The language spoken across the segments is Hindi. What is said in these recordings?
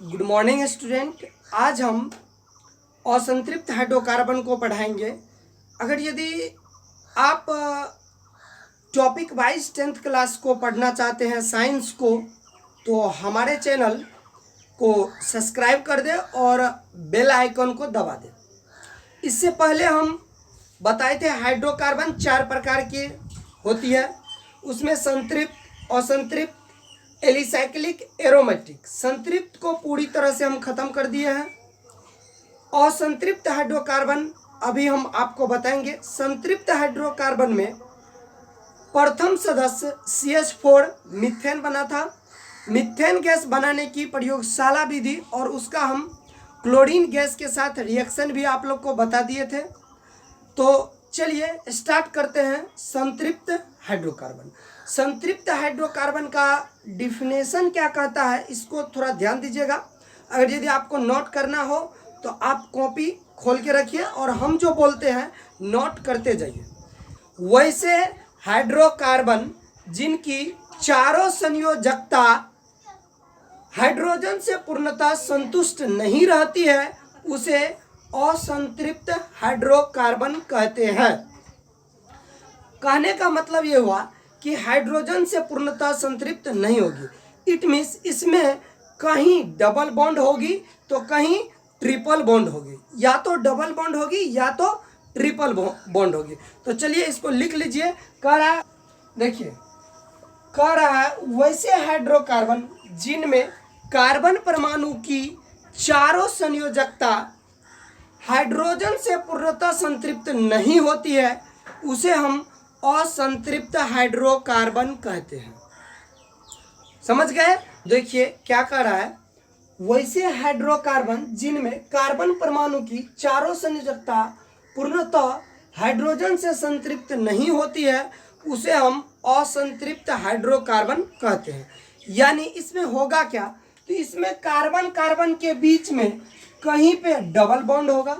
Good morning student. आज हम असंतृप्त हाइड्रोकार्बन को पढ़ाएंगे। अगर यदि आप टॉपिक वाइज 10th क्लास को पढ़ना चाहते हैं साइंस को, तो हमारे चैनल को सब्सक्राइब कर दें और बेल आइकन को दबा दें। इससे पहले हम बताए थे हाइड्रोकार्बन 4 प्रकार की होती है। उसमें संतृप्त, असंतृप्त, एलिसाइक्लिक, एरोमेटिक। संतृप्त को पूरी तरह से हम खत्म कर दिए हैं। असंतृप्त हाइड्रोकार्बन अभी हम आपको बताएंगे। संतृप्त हाइड्रोकार्बन में प्रथम सदस्य CH4 मीथेन बना था। मीथेन गैस बनाने की प्रयोगशाला विधि और उसका हम क्लोरीन गैस के साथ रिएक्शन भी आप लोग को बता दिए थे। तो चलिए स्टार्ट करते हैं संतृप्त हाइड्रोकार्बन। संतृप्त हाइड्रोकार्बन का डिफिनेशन क्या कहता है, इसको थोड़ा ध्यान दीजिएगा। अगर यदि आपको नोट करना हो तो आप कॉपी खोल के रखिए और हम जो बोलते हैं नोट करते जाइए। वैसे हाइड्रोकार्बन जिनकी चारों संयोजकता हाइड्रोजन से पूर्णतः संतुष्ट नहीं रहती है, उसे असंतृप्त हाइड्रोकार्बन कहते हैं। कहने का मतलब ये हुआ कि हाइड्रोजन से पूर्णतः संतृप्त नहीं होगी। इट मीन्स इसमें कहीं डबल बॉन्ड होगी तो कहीं ट्रिपल बॉन्ड होगी, या तो डबल बॉन्ड होगी या तो ट्रिपल बॉन्ड होगी। तो चलिए इसको लिख लीजिए। कह रहा है, देखिए कह रहा है वैसे हाइड्रोकार्बन जिनमें कार्बन परमाणु की चारों संयोजकता हाइड्रोजन से पूर्णतः संतृप्त नहीं होती है, उसे हम असंतृप्त हाइड्रोकार्बन कहते हैं। समझ गए? देखिए क्या कह रहा है, वैसे हाइड्रोकार्बन जिनमें कार्बन परमाणु की चारों संयोजकता पूर्णतः हाइड्रोजन से संतृप्त नहीं होती है, उसे हम असंतृप्त हाइड्रोकार्बन कहते हैं। यानी इसमें होगा क्या, तो इसमें कार्बन कार्बन के बीच में कहीं पे डबल बॉन्ड होगा,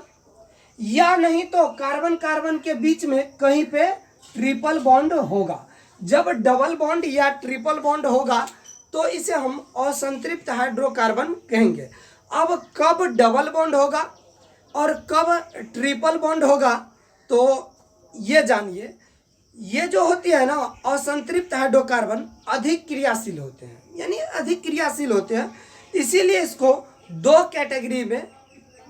या नहीं तो कार्बन कार्बन के बीच में कहीं पे ट्रिपल बॉन्ड होगा। जब डबल बॉन्ड या ट्रिपल बॉन्ड होगा तो इसे हम असंतृप्त हाइड्रोकार्बन कहेंगे। अब कब डबल बॉन्ड होगा और कब ट्रिपल बॉन्ड होगा, तो ये जानिए। ये जो होती है ना असंतृप्त हाइड्रोकार्बन अधिक क्रियाशील होते हैं, यानी अधिक क्रियाशील होते हैं, इसीलिए इसको 2 कैटेगरी में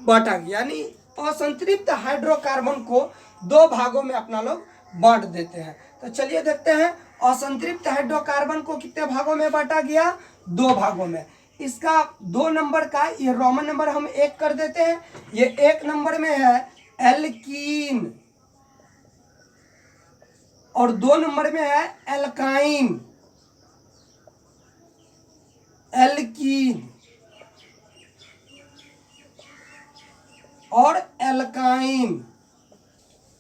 बांटा गया। यानी असंतृप्त हाइड्रोकार्बन को 2 भागों में अपना लोग बांट देते हैं। तो चलिए देखते हैं असंतृप्त हाइड्रोकार्बन को कितने भागों में बांटा गया, 2 भागों में। इसका 2 नंबर का ये रोमन नंबर हम 1 कर देते हैं। ये 1 नंबर में है एल्कीन और 2 नंबर में है एल्काइन। एल्कीन और एल्काइन।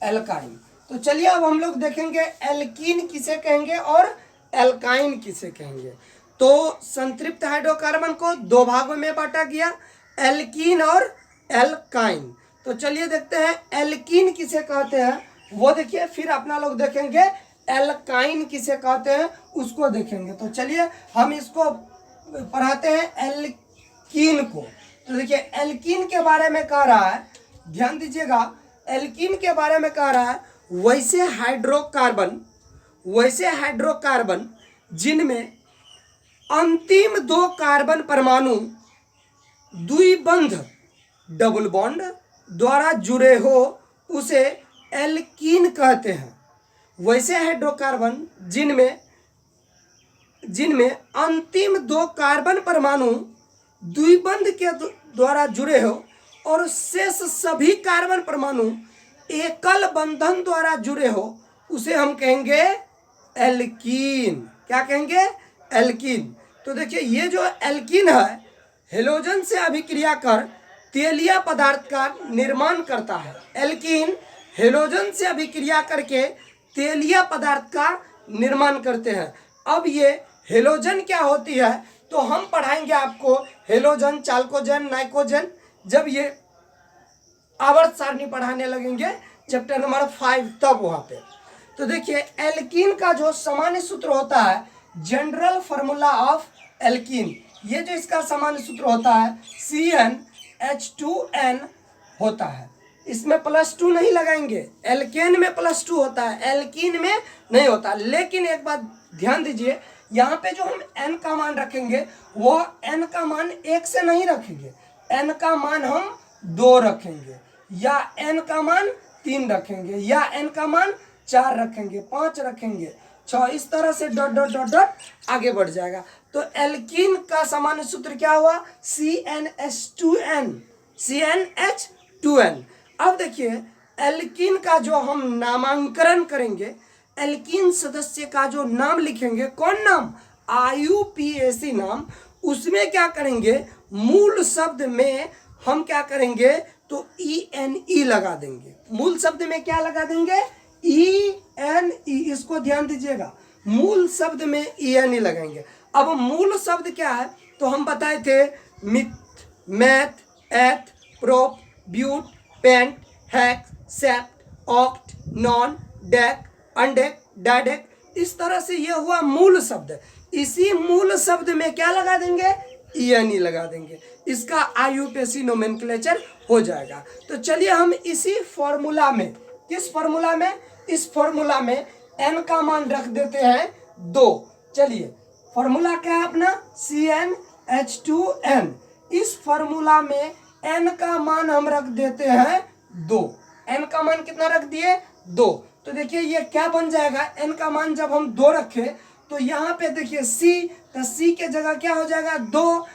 एल्काइन। तो चलिए अब हम लोग देखेंगे एल्कीन किसे कहेंगे और एल्काइन किसे कहेंगे। तो संतृप्त हाइड्रोकार्बन को 2 भागों में बांटा गया, एल्कीन और एल्काइन। तो चलिए देखते हैं एल्कीन किसे कहते हैं, वो देखिए, फिर अपना लोग देखेंगे एल्काइन किसे कहते हैं, उसको देखेंगे। तो चलिए हम इसको पढ़ाते हैं एल्कीन को। तो देखिए एल्कीन के बारे में कह रहा है, ध्यान दीजिएगा। एल्कीन के बारे में कह रहा है वैसे हाइड्रोकार्बन जिनमें अंतिम 2 कार्बन परमाणु द्विबंध डबल बॉन्ड द्वारा जुड़े हो, उसे एल्कीन कहते हैं। वैसे हाइड्रोकार्बन जिनमें अंतिम 2 कार्बन परमाणु द्विबंध के द्वारा जुड़े हो और शेष सभी कार्बन परमाणु एकल बंधन द्वारा जुड़े हो, उसे हम कहेंगे एल्कीन। क्या कहेंगे? एल्कीन। तो देखिए ये जो एल्कीन है, हेलोजन से अभिक्रिया कर तेलीय पदार्थ का निर्माण करता है। एल्कीन हेलोजन से अभिक्रिया करके तेलीय पदार्थ का निर्माण करते हैं। अब ये हेलोजन क्या होती है, तो हम पढ़ाएंगे आपको हेलोजन, चाल्कोजेन, नाइट्रोजन, जब ये आवर्त सारणी पढ़ाने लगेंगे चैप्टर नंबर 5, तब वहाँ पे। तो देखिए एल्कीन का जो सामान्य सूत्र होता है, जनरल फार्मूला ऑफ एल्कीन, ये जो इसका सामान्य सूत्र होता है CnH2n होता है। इसमें +2 नहीं लगाएंगे, एल्केन में +2 होता है, एल्कीन में नहीं होता। लेकिन एक बात ध्यान दीजिए, यहाँ पे जो हम n का मान रखेंगे वो n का मान 1 से नहीं रखेंगे, n का मान हम 2 रखेंगे, या n का मान 3 रखेंगे, या n का मान 4 रखेंगे, 5 रखेंगे, 6, इस तरह से डॉट डॉट डॉट डॉट आगे बढ़ जाएगा। तो एल्कीन का सामान्य सूत्र क्या हुआ? CnH2n, CnH2n। अब देखिए एल्कीन का जो हम नामांकन करेंगे, एल्कीन सदस्य का जो नाम लिखेंगे, कौन नाम? IUPAC नाम। उसमें क्या करेंगे, मूल शब्द में हम क्या करेंगे तो ENE लगा देंगे। मूल शब्द में क्या लगा देंगे? ENE। इसको ध्यान दीजिएगा, मूल शब्द में ENE लगाएंगे। अब मूल शब्द क्या है तो हम बताए थे, meth, meth, eth, prop, but, pent, hex, sept, oct, non, dec, undec, dodec. इस तरह से ये हुआ मूल शब्द। इसी मूल शब्द में क्या लगा देंगे? ENE लगा देंगे। इसका IUPAC नोमेनक्लेचर हो जाएगा। तो चलिए हम इसी फॉर्मूला में, किस फॉर्मूला में? इस फॉर्मूला में n का मान रख देते हैं 2। चलिए फॉर्मूला क्या है अपना? CnH2n। इस फॉर्मूला में n का मान हम रख देते हैं 2। n का मान कितना रख दिए? 2। तो देखिए ये क्या बन जाएगा, n का मान जब हम 2 रखे तो यहाँ पे देखिए c, तो c के जगह क्या हो जाएगा? 2।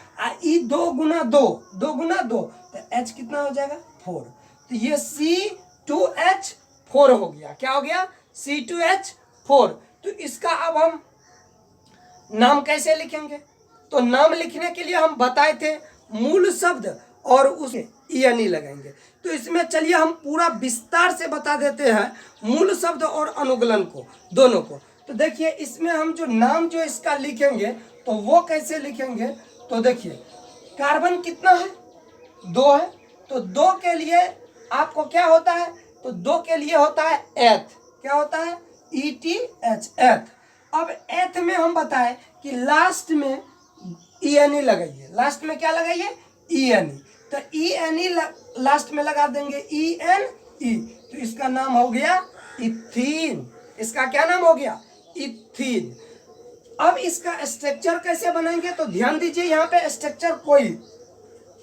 ई 2 गुना 2, 2 गुना 2, तो h कितना हो जाएगा? 4। तो ये C2H4 हो गया। क्या हो गया? C2H4। तो इसका अब हम नाम कैसे लिखेंगे? तो नाम लिखने के लिए हम बताए थे मूल शब्द और उसमें ENE लगाएंगे। तो इसमें चलिए हम पूरा विस्तार से बता देते हैं मूल शब्द और अनुगलन को, दोनों को। तो देखिए इसमें हम जो नाम जो इसका लिखेंगे तो वो कैसे लिखेंगे? तो देखिए कार्बन कितना है? 2 है। तो 2 के लिए आपको क्या होता है? तो 2 के लिए होता है एथ। क्या होता है? ETH, एथ। अब एथ में हम बताए कि लास्ट में ENE लगाइए। लास्ट में क्या लगाइए? ENE। तो ENE लास्ट में लगा देंगे, ENE। तो इसका नाम हो गया इथीन। इसका क्या नाम हो गया? इथीन। अब इसका स्ट्रक्चर कैसे बनाएंगे? तो ध्यान दीजिए, यहाँ पे स्ट्रक्चर कोई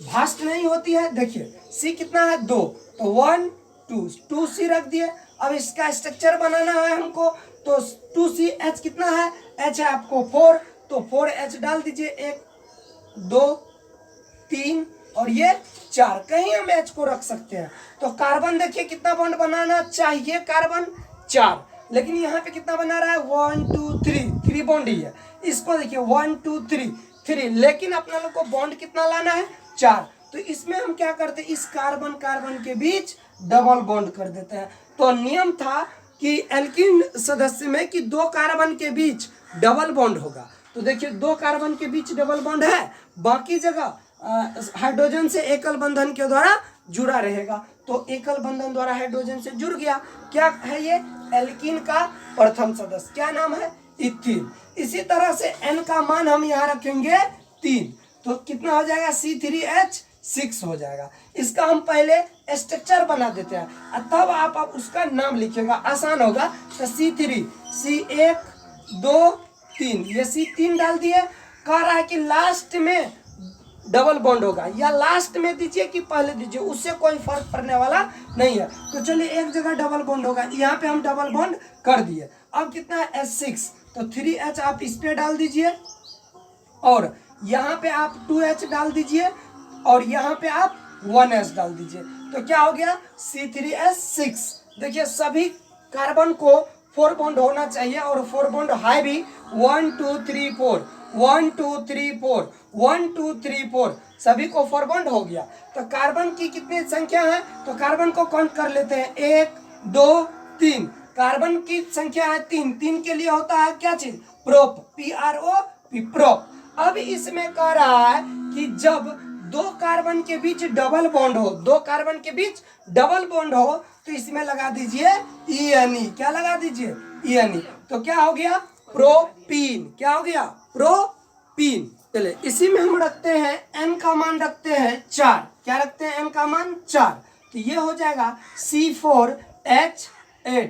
भास्ट नहीं होती है। देखिए C कितना है? 2। तो 1 2 2C रख दिए। अब इसका स्ट्रक्चर बनाना है हमको, तो 2CH कितना है? H है आपको 4, तो 4H डाल दीजिए। 1 2 3 और ये 4, कहीं हम H को रख सकते हैं। तो कार्बन देखिए कितना बॉन्ड बनाना चाहिए? कार्बन 4, लेकिन यहाँ पे कितना बना रहा है? 1 2 3 बॉन्ड ही है। इसको देखिए 1 2 3, लेकिन अपना लोग को बॉन्ड कितना लाना है? 4। तो इसमें हम क्या करते हैं? इस कार्बन कार्बन के बीच डबल बॉन्ड कर देते हैं। तो नियम था कि एल्कीन सदस्य में कि 2 कार्बन के बीच डबल बॉन्ड होगा। तो देखिए 2 कार्बन के बीच डबल बॉन्ड है, बाकी जगह हाइड्रोजन से एकल बंधन के द्वारा जुड़ा रहेगा। तो एकल बंधन द्वारा हाइड्रोजन से जुड़ गया। क्या है ये? एल्कीन का प्रथम सदस्य। क्या नाम है? इथीन। इसी तरह से n का मान हम यहाँ रखेंगे 3, तो कितना हो जाएगा? C3H6 हो जाएगा। इसका हम पहले स्ट्रक्चर बना देते हैं, तब आप उसका नाम लिखिएगा, आसान होगा। तो C3, C1 2 3, ये C3 डाल दिए। कह रहा है कि लास्ट में डबल बॉन्ड होगा, या लास्ट में दीजिए कि पहले दीजिए, उससे कोई फर्क पड़ने वाला नहीं है। तो चलिए एक जगह डबल बॉन्ड होगा, यहाँ पे हम डबल बॉन्ड कर दिए। अब कितना है? H6, तो 3H आप इस पे डाल दीजिए, और यहाँ पे आप 2H डाल दीजिए, और यहाँ पे आप 1H डाल दीजिए। तो क्या हो गया? C3H6। देखिए सभी कार्बन को 4 बॉन्ड होना चाहिए, और 4 बॉन्ड हाई भी 1 2 3 4, 1 2 3 4, 1 2 3 4, सभी को 4 बॉन्ड हो गया। तो कार्बन की कितनी संख्या है? तो कार्बन को काउंट कर लेते हैं, 1 2 3। कार्बन की संख्या है 3, 3 के लिए होता है क्या चीज? Prop, PROP, prop. अब इसमें कह रहा है कि जब 2 कार्बन के बीच डबल बॉन्ड हो, 2 कार्बन के बीच डबल बॉन्ड हो, तो इसमें लगा दीजिए ENE। क्या लगा दीजिए? ENE, तो क्या हो गया प्रोपीन। क्या हो गया प्रोपीन। चले इसी में हम रखते हैं N का मान रखते हैं 4। क्या रखते हैं N का मान 4, तो ये हो जाएगा C4H8।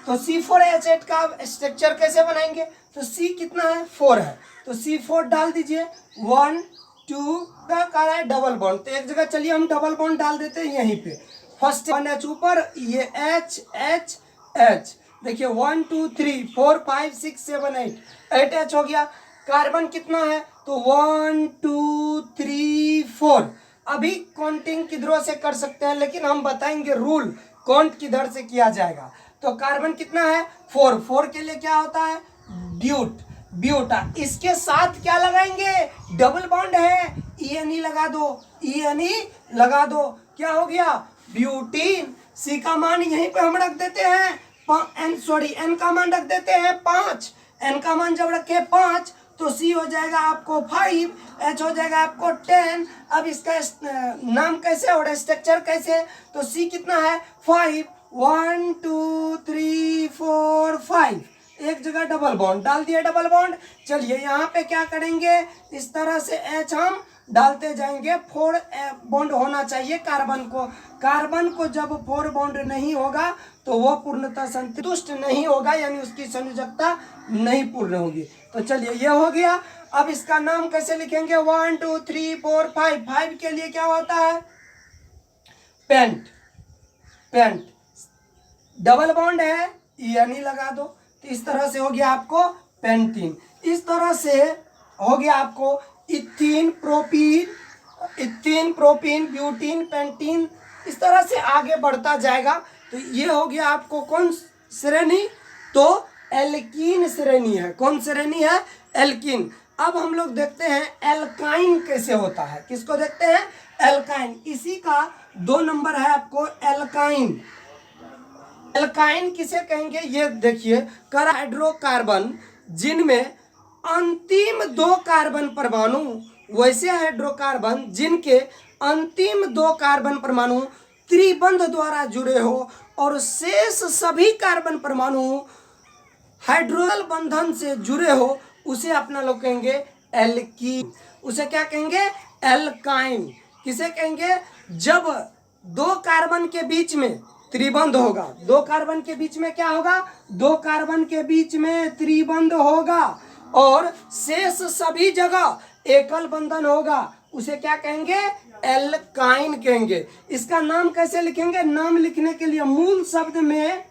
तो C4H8 का स्ट्रक्चर कैसे बनाएंगे, तो C कितना है 4 है, तो C4 डाल दीजिए 1 2 का रहा है डबल बॉन्ड, तो एक जगह चलिए हम डबल बॉन्ड डाल देते हैं यहीं पे। फर्स्ट 1H ऊपर, ये H H H, देखिए 1 2 3 4 5 6 7 8 8H हो गया। कार्बन कितना है, तो 1 2 3 4। अभी काउंटिंग किधरों से कर सकते हैं, लेकिन हम बताएंगे रूल काउंट किधर से किया जाएगा। तो कार्बन कितना है 4, 4 के लिए क्या होता है ब्यूट, ब्यूटा। इसके साथ क्या लगाएंगे, डबल बॉन्ड है, ENE लगा दो, ENE लगा दो, क्या हो गया ब्यूटीन। C का मान यहीं पे हम रख देते हैं N का मान रख देते हैं 5। N का मान जब रखे 5 तो C हो जाएगा आपको 5, H हो जाएगा आपको 10। अब इसका नाम कैसे और स्ट्रक्चर कैसे, तो C कितना है 5, 1 2 3 4 5, एक जगह डबल बॉन्ड डाल दिया, डबल बॉन्ड। चलिए यहाँ पे क्या करेंगे, इस तरह से H हम डालते जाएंगे। 4 बॉन्ड होना चाहिए कार्बन को, कार्बन को जब 4 बॉन्ड नहीं होगा तो वो पूर्णतः संतुष्ट नहीं होगा, यानी उसकी संयोजकता नहीं पूर्ण होगी। तो चलिए ये हो गया। अब इसका नाम कैसे लिखेंगे, 1 2 3 4 5, 5 के लिए क्या होता है पेंट, पेंट डबल बॉन्ड है, ENE लगा दो, तो इस तरह से हो गया आपको पेंटीन। इस तरह से हो गया आपको ethene propene, ethene propene butene pentene, इस तरह से आगे बढ़ता जाएगा। तो ये हो गया आपको कौन श्रेणी, तो एल्कीन श्रेणी है। कौन श्रेणी है, एल्कीन। अब हम लोग देखते हैं एल्काइन कैसे होता है, किसको देखते हैं एल्काइन। इसी का 2 नंबर है आपको एल्काइन। एल्काइन किसे कहेंगे, ये देखिए हाइड्रोकार्बन जिनमें अंतिम 2 कार्बन परमाणु, वैसे हाइड्रोकार्बन जिनके अंतिम 2 कार्बन परमाणु त्रिबंध द्वारा जुड़े हो और शेष सभी कार्बन परमाणु हाइड्रोजन बंधन से जुड़े हो, उसे अपना लोग कहेंगे एल्कीन। उसे क्या कहेंगे एल्काइन। किसे कहेंगे, जब 2 कार्बन के बीच में त्रिबंध होगा, 2 कार्बन के बीच में क्या होगा, 2 कार्बन के बीच में त्रिबंध होगा और शेष सभी जगह एकल बंधन होगा, उसे क्या कहेंगे एल्काइन कहेंगे। इसका नाम कैसे लिखेंगे, नाम लिखने के लिए मूल शब्द में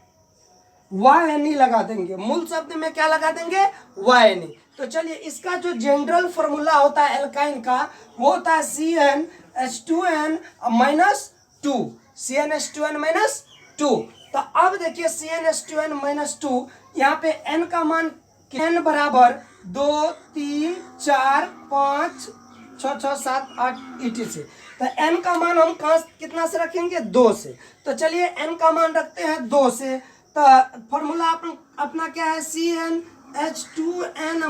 YNE लगा देंगे, मूल शब्द में क्या लगा देंगे YNE। तो चलिए इसका जो जनरल फॉर्मूला होता है एल्काइन का, वो होता है CnH2n -2, CnH2n -2। तो अब देखिए CnH2n -2, यहाँ पे N का मान N बराबर 2 3 4 5 6 6 7 8 etc। तो N का मान हम कहाँ कितना से रखेंगे 2 से। तो चलिए N का मान रखते हैं 2 से। तो फॉर्मूला अपना क्या है CnH2n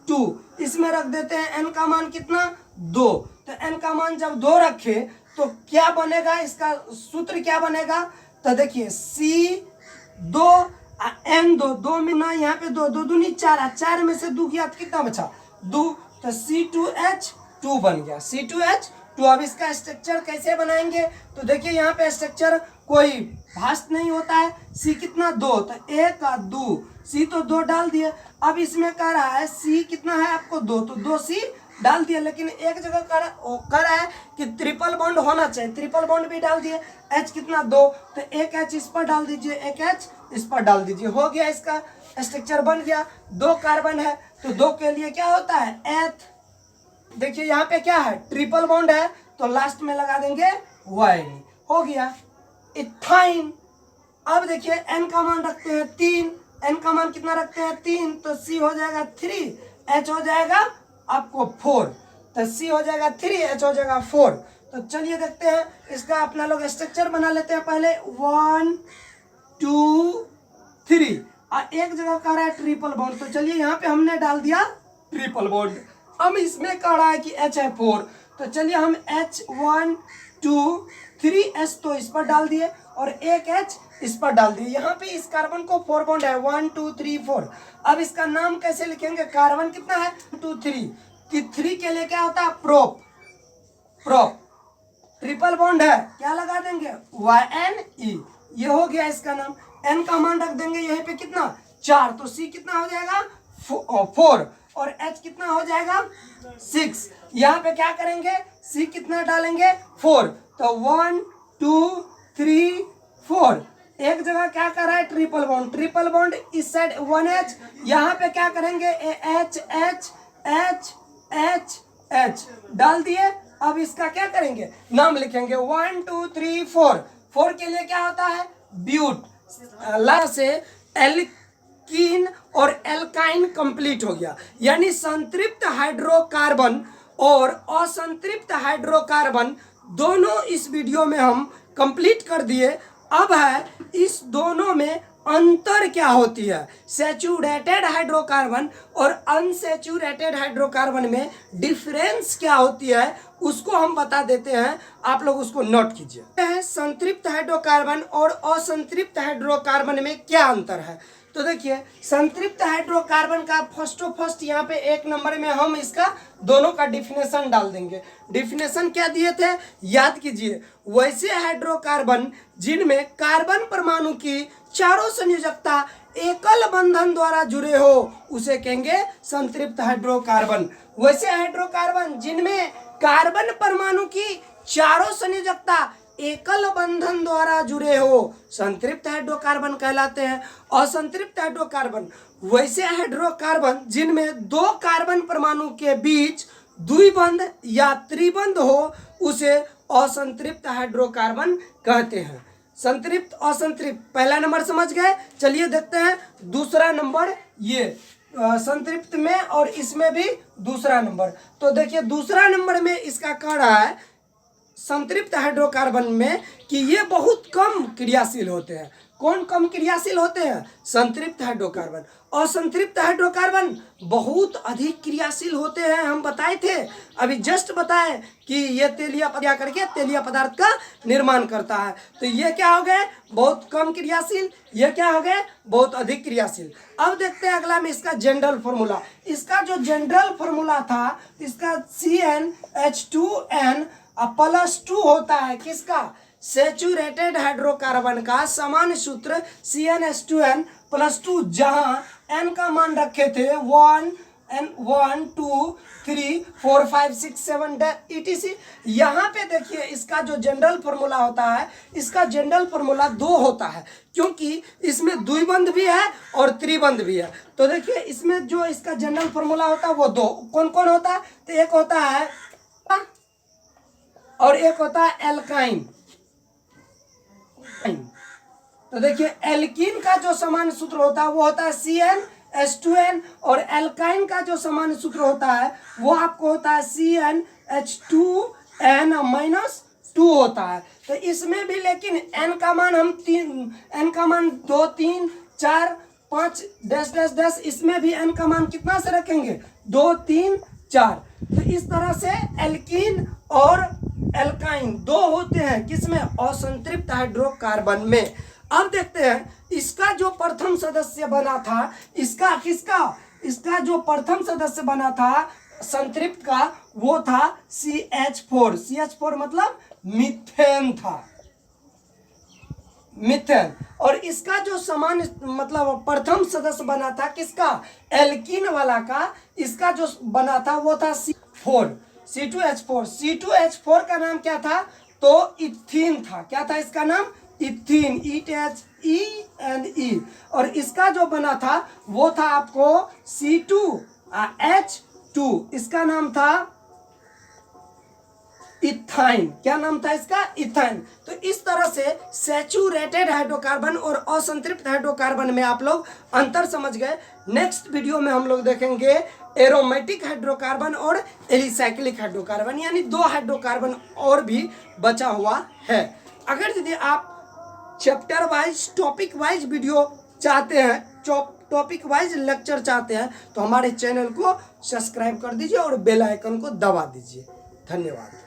-2, इसमें रख देते हैं N का मान कितना 2। तो N का मान जब 2 रखे तो क्या बनेगा, इसका सूत्र क्या बनेगा, तो देखिए C2 N2, 2 में ना यहाँ पे 2 2 दूनी 4, 4 में से 2 गया तो कितना बचा 2, तो C2H2 बन गया, C2H2। अब इसका स्ट्रक्चर कैसे बनाएंगे, तो देखिए यहाँ पे स्ट्रक्चर कोई भास्ट नहीं होता है। C कितना 2, तो 1 2, C तो 2 डाल दिए। अब इसमें कह रहा है C कितना है आपको 2, तो 2C डाल दिया, लेकिन एक जगह कर रहा है कि ट्रिपल बॉन्ड होना चाहिए, ट्रिपल बॉन्ड भी डाल दिए। H कितना 2, तो 1 H इस पर डाल दीजिए, 1 H इस पर डाल दीजिए, हो गया इसका स्ट्रक्चर बन गया। 2 कार्बन है तो 2 के लिए क्या होता है एथ। देखिए यहाँ पे क्या है ट्रिपल बॉन्ड है, तो लास्ट में लगा देंगे YNE, हो गया इथाइन। अब देखिए N का मान रखते हैं 3, N का मान कितना रखते हैं 3, तो C हो जाएगा 3, H हो जाएगा आपको 4, तो C हो जाएगा 3, H हो जाएगा 4। तो चलिए देखते हैं इसका अपना लोग स्ट्रक्चर बना लेते हैं। पहले 1 2 3, और एक जगह कह रहा है ट्रिपल बॉन्ड, तो चलिए यहाँ पे हमने डाल दिया ट्रिपल बॉन्ड। अब इसमें कह रहा है कि H है 4, तो चलिए हम H1 2 3s तो इस पर डाल दिए और एक H इस पर डाल दिए। यहाँ पे इस कार्बन को 4 बॉन्ड है 1 2 3 4। अब इसका नाम कैसे लिखेंगे? कार्बन कितना है 2 3 कि 3 के लिए क्या होता है प्रोप। प्रोप ट्रिपल बॉन्ड है, क्या लगा देंगे YNE, ये हो गया इसका नाम। N का मान रख देंगे यहीं पे कितना 4, तो C कितना हो जाएगा 4 और H कितना हो जाएगा 6। यहाँ पे क्या करेंगे C कितना डालेंगे 4, तो 1 2 3 4। एक जगह क्या कर रहा है ट्रिपल बॉन्ड, ट्रिपल बॉन्ड इस साइड 1H, यहाँ पे क्या करेंगे H H H H H डाल दिए। अब इसका क्या करेंगे नाम लिखेंगे 1 2 3 4। 4 के लिए क्या होता है ब्यूट, ला से एल्कीन और एल्काइन कंप्लीट हो गया, यानी संतृप्त हाइड्रोकार्बन और असंतृप्त हाइड्रोकार्बन दोनों इस वीडियो में हम कंप्लीट कर दिए। अब है इस दोनों में अंतर क्या होती है, सैचुरेटेड हाइड्रोकार्बन और अनसैचुरेटेड हाइड्रोकार्बन में डिफरेंस क्या होती है उसको हम बता देते हैं, आप लोग उसको नोट कीजिए। संतृप्त हाइड्रोकार्बन और असंतृप्त हाइड्रोकार्बन में क्या अंतर है, तो देखिए संतृप्त हाइड्रोकार्बन का फर्स्ट यहाँ पे 1 नंबर में हम इसका दोनों का डिफिनेशन डाल देंगे। डिफिनेशन क्या दिए थे याद कीजिए, वैसे हाइड्रोकार्बन जिनमें कार्बन परमाणु की चारों संयोजकता एकल बंधन द्वारा जुड़े हो उसे कहेंगे संतृप्त हाइड्रोकार्बन। वैसे हाइड्रोकार्बन जिनमें कार्बन परमाणु की चारों संयोजकता एकल बंधन द्वारा जुड़े हो संतृप्त हाइड्रोकार्बन कहलाते हैं। असंतृप्त हाइड्रोकार्बन वैसे हाइड्रोकार्बन जिनमें 2 कार्बन परमाणु के बीच द्विबंध या त्रिबंध हो उसे असंतृप्त हाइड्रोकार्बन कहते हैं। संतृप्त असंतृप्त पहला नंबर समझ गए, चलिए देखते हैं दूसरा नंबर, ये संतृप्त में और इसमें भी दूसरा नंबर। तो देखिए दूसरा नंबर में इसका कह रहा है संतृप्त हाइड्रोकार्बन में कि ये बहुत कम क्रियाशील होते हैं। कौन कम क्रियाशील होते हैं? संतृप्त हाइड्रोकार्बन। असंतृप्त हाइड्रोकार्बन बहुत अधिक क्रियाशील होते हैं, हम बताए थे अभी जस्ट बताए कि ये तेलिया पदार्थ करके तेलिया पदार्थ का निर्माण करता है। तो ये क्या हो गए बहुत कम क्रियाशील, ये क्या हो गए बहुत अधिक क्रियाशील। अब देखते हैं अगला में इसका जनरल फॉर्मूला। इसका जो जनरल फॉर्मूला था इसका CnH2n +2 होता है, किसका सैचुरेटेड हाइड्रोकार्बन का समान सूत्र CnH2n +2, जहां n का मान रखे थे 1 2 3 4 5 6 7 etc। यहाँ पे देखिए इसका जो जनरल फॉर्मूला होता है इसका जनरल फॉर्मूला 2 होता है, क्योंकि इसमें द्विबंध भी है और त्रिबंध भी है। तो देखिए इसमें जो इसका जनरल फॉर्मूला होता है वो 2 कौन कौन होता है, तो एक होता है और एक होता है एल्काइन। तो देखिए एल्कीन का जो सामान्य सूत्र होता है वो होता है CnH2n और एल्काइन का जो सामान्य सूत्र होता है वो आपको होता है CnH2n -2 होता है। तो इसमें भी लेकिन n का मान हम 2 3 4 5 10 इसमें भी n का मान कितना से रखेंगे 2 3 4। तो इस तरह से एल्कीन और एल्काइन 2 होते हैं किसमें असंतृप्त हाइड्रोकार्बन में। अब देखते हैं इसका जो प्रथम सदस्य बना था इसका जो प्रथम सदस्य बना था संतृप्त का वो था CH4। CH4 मतलब मीथेन था, मीथेन। और इसका जो समान मतलब प्रथम सदस्य बना था किसका एल्कीन वाला का, इसका जो बना था वो था C2H4। C2H4 का नाम क्या था तो इथीन था, क्या था इसका नाम इथीन, ETHENE। और इसका जो बना था वो था आपको C2H2, इसका नाम था इथाइन। क्या नाम था इसका इथाइन। तो इस तरह से सैचुरेटेड हाइड्रोकार्बन और असंतृप्त हाइड्रोकार्बन में आप लोग अंतर समझ गए। नेक्स्ट वीडियो में हम लोग देखेंगे एरोमेटिक हाइड्रोकार्बन और एलिसाइक्लिक हाइड्रोकार्बन, यानी 2 हाइड्रोकार्बन और भी बचा हुआ है। अगर यदि आप chapter wise topic wise video चाहते हैं, टॉपिक वाइज लेक्चर चाहते हैं तो हमारे चैनल को सब्सक्राइब कर दीजिए और बेल आइकन को दबा दीजिए। धन्यवाद।